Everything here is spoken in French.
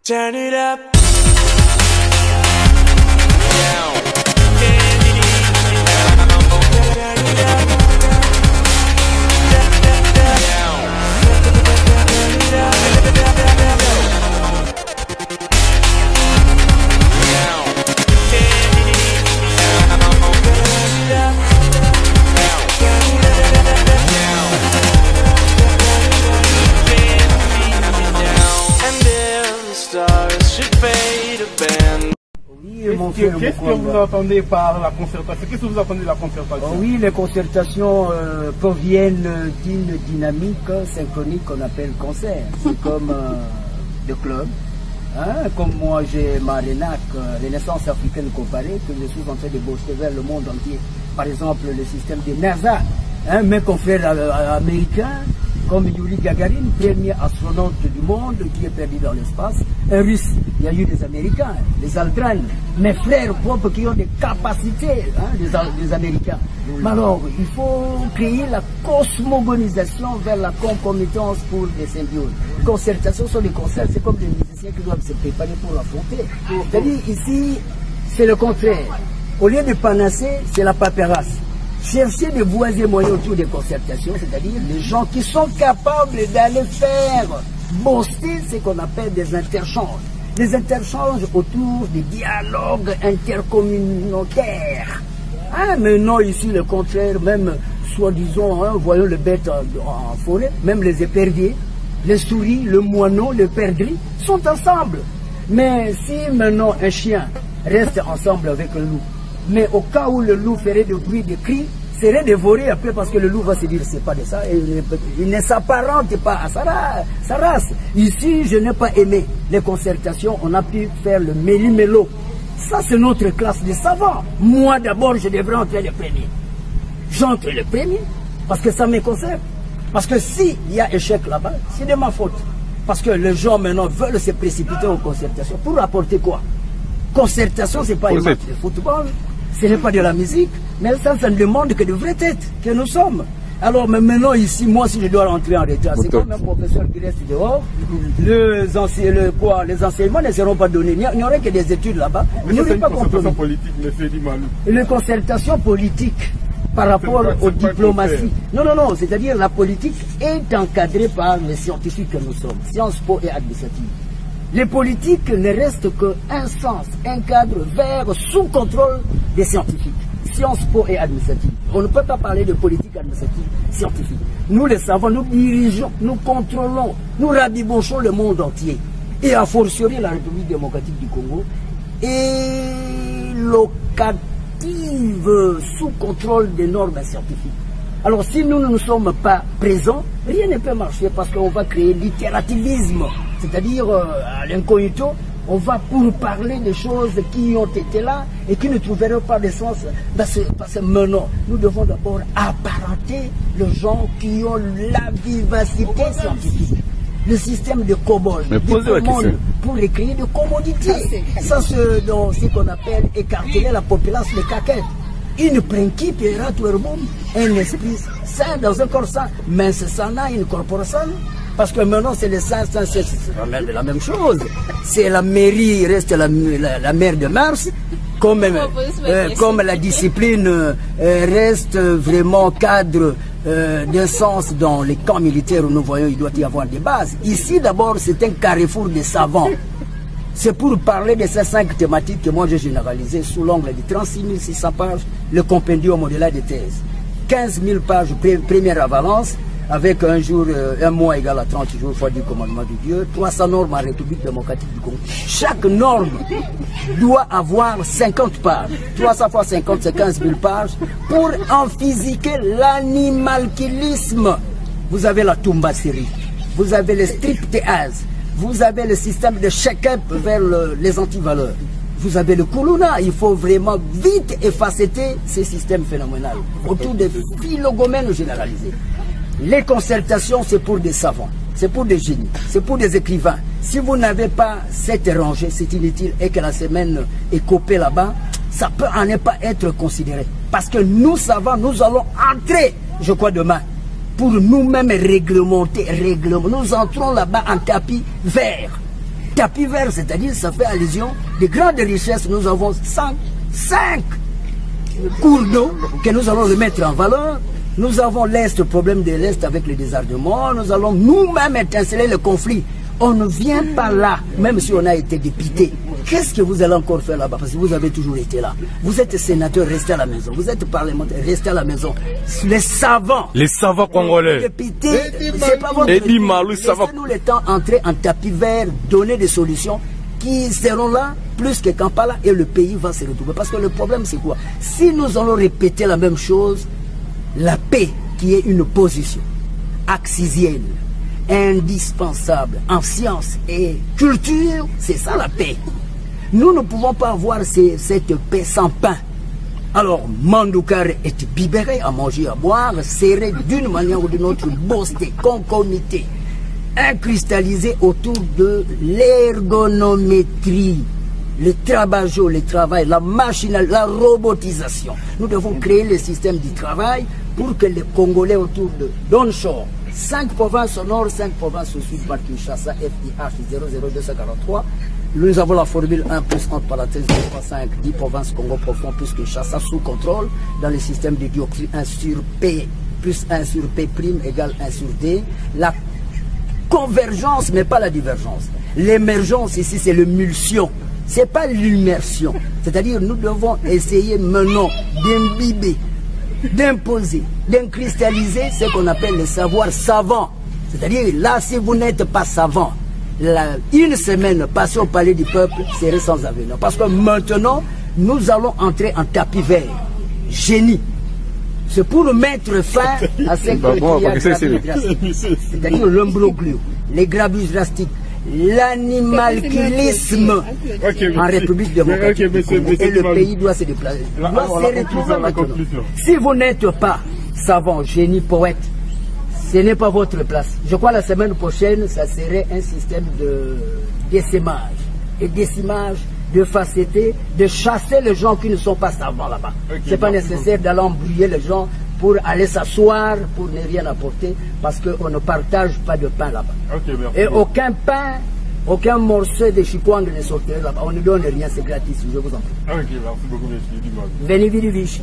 Turn it up. Qu'est-ce que vous entendez par la concertation? Qu'est-ce que vous entendez de la concertation? Oui, les concertations proviennent d'une dynamique synchronique qu'on appelle concert. C'est comme le club. Hein? Comme moi j'ai ma RENAC, Renaissance africaine comparée, que je suis en train de bosser vers le monde entier. Par exemple, le système de NASA. Hein? Mes confrères américains, comme Yuri Gagarin, premier astronaute du monde qui est perdu dans l'espace. Un russe, il y a eu des Américains, les Aldrin, mes frères propres qui ont des capacités, hein, des Américains. Mais alors, il faut créer la cosmogonisation vers la concomitance pour les symbioses. Concertation sur les concerts, c'est comme des musiciens qui doivent se préparer pour l'affronter. C'est-à-dire, ici, c'est le contraire. Au lieu de panacée, c'est la paperasse. Chercher des voies et moyens autour des concertations, c'est-à-dire les gens qui sont capables d'aller faire bosser ce qu'on appelle des interchanges. Des interchanges autour des dialogues intercommunautaires. Ah, mais non, ici, le contraire, même, soi-disant, hein, voyons les bêtes en forêt, même les éperviers, les souris, le moineau, le perdrix, sont ensemble. Mais si maintenant un chien reste ensemble avec un loup, mais au cas où le loup ferait de bruit, de cris, serait dévoré après parce que le loup va se dire c'est pas de ça, et il ne s'apparente pas à sa race. Ici, je n'ai pas aimé les concertations, on a pu faire le méli-mélo. Ça, c'est notre classe de savants. Moi, d'abord, je devrais entrer le premier. J'entre le premier parce que ça me concerne. Parce que s'il y a échec là-bas, c'est de ma faute. Parce que les gens maintenant veulent se précipiter aux concertations. Pour apporter quoi? Concertation, c'est pas un match de football. Ce n'est pas de la musique, mais ça ne demande que de vraies têtes que nous sommes. Alors, mais maintenant, ici, moi, si je dois rentrer en retard, c'est comme un professeur qui reste dehors. Les enseignements ne seront pas donnés. Il n'y aurait que des études là-bas. Mais c'est une concertation politique, monsieur Dimalou. Une concertation politique par rapport aux diplomaties. Non, non, non, c'est-à-dire la politique est encadrée par les scientifiques que nous sommes, Sciences Po et administrative. Les politiques ne restent qu'un sens, un cadre vers sous contrôle des scientifiques, Sciences Po et administrative. On ne peut pas parler de politique administrative scientifique. Nous le savons, nous dirigeons, nous contrôlons, nous rabibochons le monde entier. Et a fortiori la République démocratique du Congo est locative sous contrôle des normes scientifiques. Alors si nous ne sommes pas présents, rien ne peut marcher parce qu'on va créer l'itération. C'est-à-dire, à l'incognito, on va pour parler des choses qui ont été là et qui ne trouveront pas de sens. Parce que maintenant, nous devons d'abord apparenter les gens qui ont la vivacité scientifique. Le système de COBOL, pour créer de commodités. Ça, c'est ce qu'on appelle écarteler la population de caquettes. Une principe est tout le monde, un esprit sain dans un corps sain, mais c'est ça, une corporation. Parce que maintenant, c'est le sang, c'est la même chose. C'est la mairie, reste la mère de Mars, comme la discipline reste vraiment cadre d'un sens dans les camps militaires où nous voyons il doit y avoir des bases. Ici, d'abord, c'est un carrefour de savants. C'est pour parler de ces 5 thématiques que moi j'ai généralisées sous l'angle de 36 600 pages, le compendium au-delà des thèses. 15 000 pages première avalance, avec un mois égal à 30 jours, fois du commandement de Dieu, 300 normes en République démocratique du Congo. Chaque norme doit avoir 50 pages. 300 fois 50, c'est 15 000 pages, pour en physiquer l'animalquilisme. Vous avez la Tumbasserie, vous avez le striptease, vous avez le système de check-up vers les antivaleurs. Vous avez le Kuluna, il faut vraiment vite effacer ces systèmes phénoménaux autour des phylogomènes généralisés. Les concertations, c'est pour des savants, c'est pour des génies, c'est pour des écrivains. Si vous n'avez pas cette rangée, c'est inutile, et que la semaine est copée là-bas, ça peut en ne pas être considéré. Parce que nous savants, nous allons entrer, je crois demain, pour nous-mêmes réglementer. Nous entrons là-bas en tapis vert. tapis vert, c'est-à-dire ça fait allusion des grandes richesses. Nous avons 5 cours d'eau que nous allons remettre en valeur. Nous avons l'Est, le problème de l'Est avec le désarmement. Nous allons nous-mêmes étinceler le conflit. On ne vient pas là, même si on a été député. Qu'est-ce que vous allez encore faire là-bas? Parce que vous avez toujours été là. Vous êtes sénateur, restez à la maison. Vous êtes parlementaire, restez à la maison. Les savants congolais. Députés, c'est pas votre... Laissez-nous le temps entrer en tapis vert, donner des solutions qui seront là plus que Kampala et le pays va se retrouver. Parce que le problème c'est quoi? Si nous allons répéter la même chose, la paix qui est une position axizienne, indispensable en science et culture, c'est ça la paix. Nous ne pouvons pas avoir cette paix sans pain. Alors, Mandoukar est bibéré à manger, à boire, serré d'une manière ou d'une autre, bossé, concomitée, incristallisé autour de l'ergonométrie, le trabajo, le travail, la machinalité, la robotisation. Nous devons créer le système du travail pour que les Congolais autour de Donchor, 5 provinces au nord, 5 provinces au sud, par Kinshasa, FIH 00243. Nous avons la formule 1 plus entre parenthèses 2,5, 10 provinces Congo profond plus Kinshasa sous contrôle dans le système de dioxyde 1 sur P plus 1 sur P' égale 1 sur D. La convergence, mais pas la divergence. L'émergence ici, c'est l'émulsion. Ce n'est pas l'immersion. C'est-à-dire, nous devons essayer maintenant d'imbiber, d'imposer, d'incristalliser ce qu'on appelle le savoir savant. C'est-à-dire, là, si vous n'êtes pas savant, une semaine passée au palais du peuple serait sans avenir. Parce que maintenant, nous allons entrer en tapis vert. Génie. C'est pour mettre fin à ce qu'il c'est-à-dire l'imbroglio, les grabuges drastiques, l'animalculisme en République démocratique du Congo. Et le pays doit se déplacer. Doit se retrouver maintenant. Si vous n'êtes pas savant, génie, poète, ce n'est pas votre place. Je crois la semaine prochaine, ça serait un système de décimage et décimage, de facetté, de chasser les gens qui ne sont pas savants là-bas. Ce n'est pas nécessaire d'aller embrouiller les gens pour aller s'asseoir, pour ne rien apporter, parce qu'on ne partage pas de pain là-bas. Et aucun pain, aucun morceau de chikwang ne sortirait là-bas. On ne donne rien, c'est gratis, je vous en prie. Ok, merci beaucoup, monsieur. Veni vidi vici.